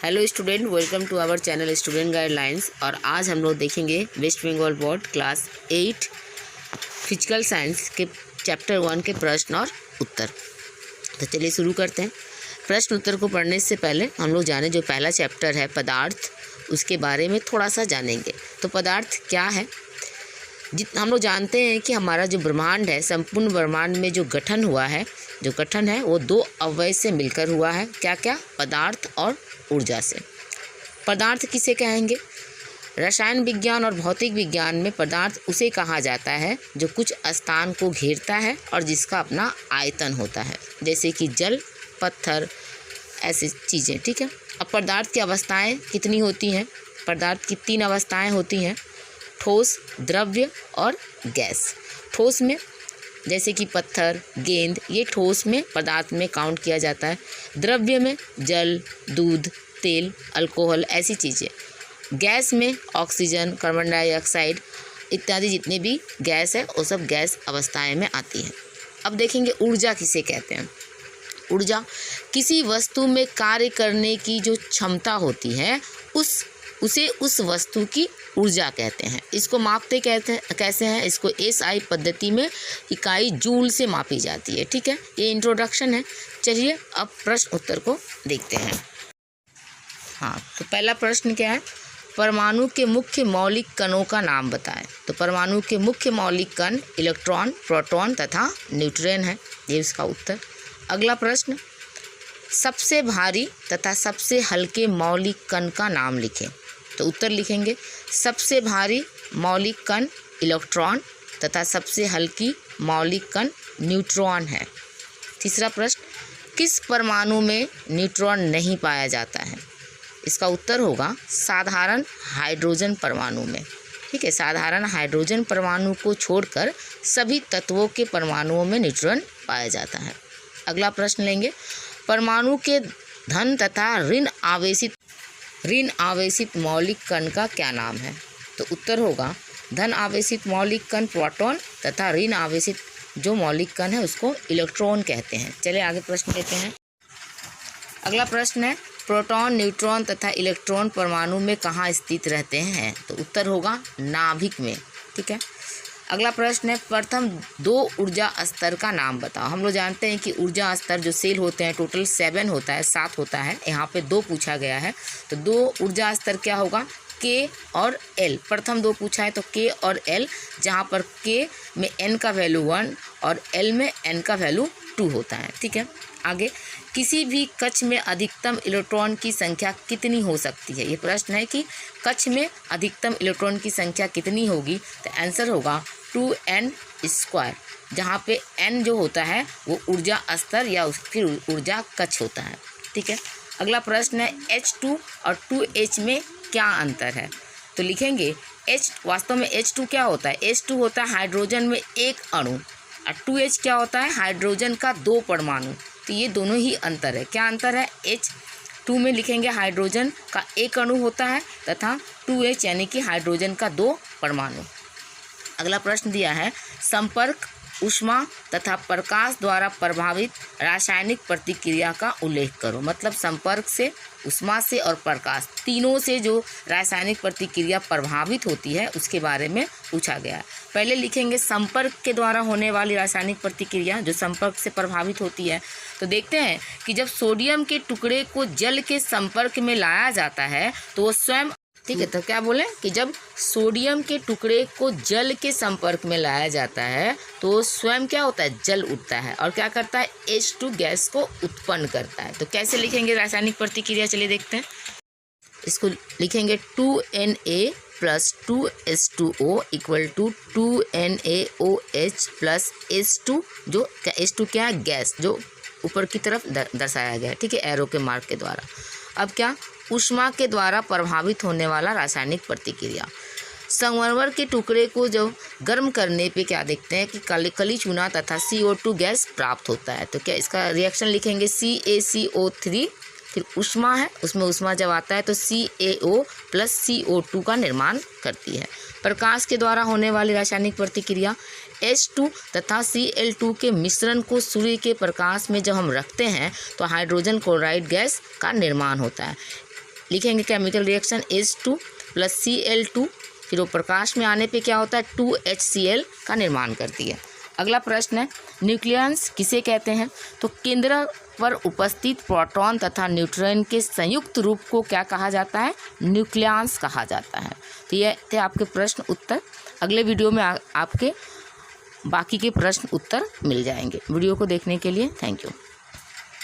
Hello student, welcome to our channel student guidelines. और आज हम लोग देखेंगे West Bengal board class 8 physical science के चैप्टर 1 के प्रश्न और उत्तर। तो चलिए शुरू करते हैं। प्रश्न उत्तर को पढ़ने से पहले हम लोग जाने जो पहला चैप्टर है पदार्थ, उसके बारे में थोड़ा सा जानेंगे। तो पदार्थ क्या है? हम लोग जानते हैं कि हमारा जो ब्रह्मांड है, संपूर्ण ब्रह्मांड में जो गठन हुआ है, जो गठन है वो दो अवयव से मिलकर हुआ है। क्या क्या? पदार्थ और ऊर्जा से। पदार्थ किसे कहेंगे? रसायन विज्ञान और भौतिक विज्ञान में पदार्थ उसे कहा जाता है जो कुछ स्थान को घेरता है और जिसका अपना आयतन होता है, जैसे कि जल, पत्थर, ऐसी चीज़ें। ठीक है। अब पदार्थ की अवस्थाएं कितनी होती हैं? पदार्थ की 3 अवस्थाएं होती हैं, ठोस, द्रव्य और गैस। ठोस में जैसे कि पत्थर, गेंद, ये ठोस में पदार्थ में काउंट किया जाता है। द्रव्य में जल, दूध, तेल, अल्कोहल, ऐसी चीज़ें। गैस में ऑक्सीजन, कार्बन डाइऑक्साइड इत्यादि जितने भी गैस है वो सब गैस अवस्थाएं में आती हैं। अब देखेंगे ऊर्जा किसे कहते हैं। ऊर्जा किसी वस्तु में कार्य करने की जो क्षमता होती है उसे उस वस्तु की ऊर्जा कहते हैं। इसको मापते कैसे हैं? इसको SI पद्धति में इकाई जूल से मापी जाती है। ठीक है, ये इंट्रोडक्शन है। चलिए अब प्रश्न उत्तर को देखते हैं। हाँ, तो पहला प्रश्न क्या है? परमाणु के मुख्य मौलिक कणों का नाम बताएं। तो परमाणु के मुख्य मौलिक कण इलेक्ट्रॉन, प्रोटॉन तथा न्यूट्रॉन है, ये इसका उत्तर। अगला प्रश्न, सबसे भारी तथा सबसे हल्के मौलिक कण का नाम लिखें। तो उत्तर लिखेंगे सबसे भारी मौलिक कण इलेक्ट्रॉन तथा सबसे हल्की मौलिक कण न्यूट्रॉन है। तीसरा प्रश्न, किस परमाणु में न्यूट्रॉन नहीं पाया जाता है? इसका उत्तर होगा साधारण हाइड्रोजन परमाणु में। ठीक है, साधारण हाइड्रोजन परमाणु को छोड़कर सभी तत्वों के परमाणुओं में न्यूट्रॉन पाया जाता है। अगला प्रश्न लेंगे, परमाणु के धन तथा ऋण आवेशित मौलिक कण का क्या नाम है? तो उत्तर होगा धन आवेशित मौलिक कण प्रोटॉन तथा ऋण आवेशित जो मौलिक कण है उसको इलेक्ट्रॉन कहते हैं। चलिए आगे प्रश्न लेते हैं। अगला प्रश्न है, प्रोटॉन, न्यूट्रॉन तथा इलेक्ट्रॉन परमाणु में कहाँ स्थित रहते हैं? तो उत्तर होगा नाभिक में। ठीक है। अगला प्रश्न है, प्रथम 2 ऊर्जा स्तर का नाम बताओ। हम लोग जानते हैं कि ऊर्जा स्तर जो सेल होते हैं टोटल 7 होता है, 7 होता है। यहाँ पे 2 पूछा गया है, तो 2 ऊर्जा स्तर क्या होगा? K और L। प्रथम 2 पूछा है तो K और L, जहाँ पर K में N का वैल्यू 1 और L में N का वैल्यू 2 होता है। ठीक है। आगे, किसी भी कक्ष में अधिकतम इलेक्ट्रॉन की संख्या कितनी हो सकती है? ये प्रश्न है कि कक्ष में अधिकतम इलेक्ट्रॉन की संख्या कितनी होगी? तो आंसर होगा 2n², जहाँ पे n जो होता है वो ऊर्जा स्तर या उसकी ऊर्जा कक्ष होता है। ठीक है। अगला प्रश्न है, H2 और 2H में क्या अंतर है? तो लिखेंगे H, वास्तव में H2 क्या होता है? H2 होता है हाइड्रोजन में 1 अणु और 2H क्या होता है? हाइड्रोजन का 2 परमाणु। तो ये दोनों ही अंतर है। क्या अंतर है? H2 में लिखेंगे हाइड्रोजन का 1 अणु होता है तथा 2H यानी कि हाइड्रोजन का 2 परमाणु। अगला प्रश्न दिया है, संपर्क, ऊष्मा तथा प्रकाश द्वारा प्रभावित रासायनिक प्रतिक्रिया का उल्लेख करो। मतलब संपर्क से, ऊष्मा से और प्रकाश तीनों से जो रासायनिक प्रतिक्रिया प्रभावित होती है उसके बारे में पूछा गया है। पहले लिखेंगे संपर्क के द्वारा होने वाली रासायनिक प्रतिक्रिया जो संपर्क से प्रभावित होती है। तो देखते हैं कि जब सोडियम के टुकड़े को जल के संपर्क में लाया जाता है तो वो स्वयं, ठीक है, तो क्या बोले कि जब सोडियम के टुकड़े को जल के संपर्क में लाया जाता है तो स्वयं क्या होता है? जल उठता है और क्या करता है? H2 गैस को उत्पन्न करता है। तो कैसे लिखेंगे रासायनिक प्रतिक्रिया? चलिए देखते हैं। इसको लिखेंगे 2Na + 2H2O = 2NaOH + H2, जो H2 क्या है? गैस, जो ऊपर की तरफ दर्शाया गया है। ठीक है, एरो के मार्क के द्वारा। अब क्या? ऊष्मा के द्वारा प्रभावित होने वाला रासायनिक प्रतिक्रिया। संगमरमर के टुकड़े को जब गर्म करने पे क्या देखते हैं कि कली चूना तथा CO2 गैस प्राप्त होता है। तो क्या इसका रिएक्शन लिखेंगे? CaCO3, फिर ऊष्मा है, उसमें ऊष्मा जब आता है तो CaO + CO2 का निर्माण करती है। प्रकाश के द्वारा होने वाली रासायनिक प्रतिक्रिया, H2 तथा Cl2 के मिश्रण को सूर्य के प्रकाश में जब हम रखते हैं तो हाइड्रोजन क्लोराइड गैस का निर्माण होता है। लिखेंगे केमिकल रिएक्शन H2 + Cl2, फिर वो प्रकाश में आने पे क्या होता है 2HCl का निर्माण करती है। अगला प्रश्न है न्यूक्लियस किसे कहते हैं? तो केंद्र पर उपस्थित प्रोटॉन तथा न्यूट्रॉन के संयुक्त रूप को क्या कहा जाता है? न्यूक्लियस कहा जाता है। तो ये थे आपके प्रश्न उत्तर। अगले वीडियो में आपके बाकी के प्रश्न उत्तर मिल जाएंगे। वीडियो को देखने के लिए थैंक यू।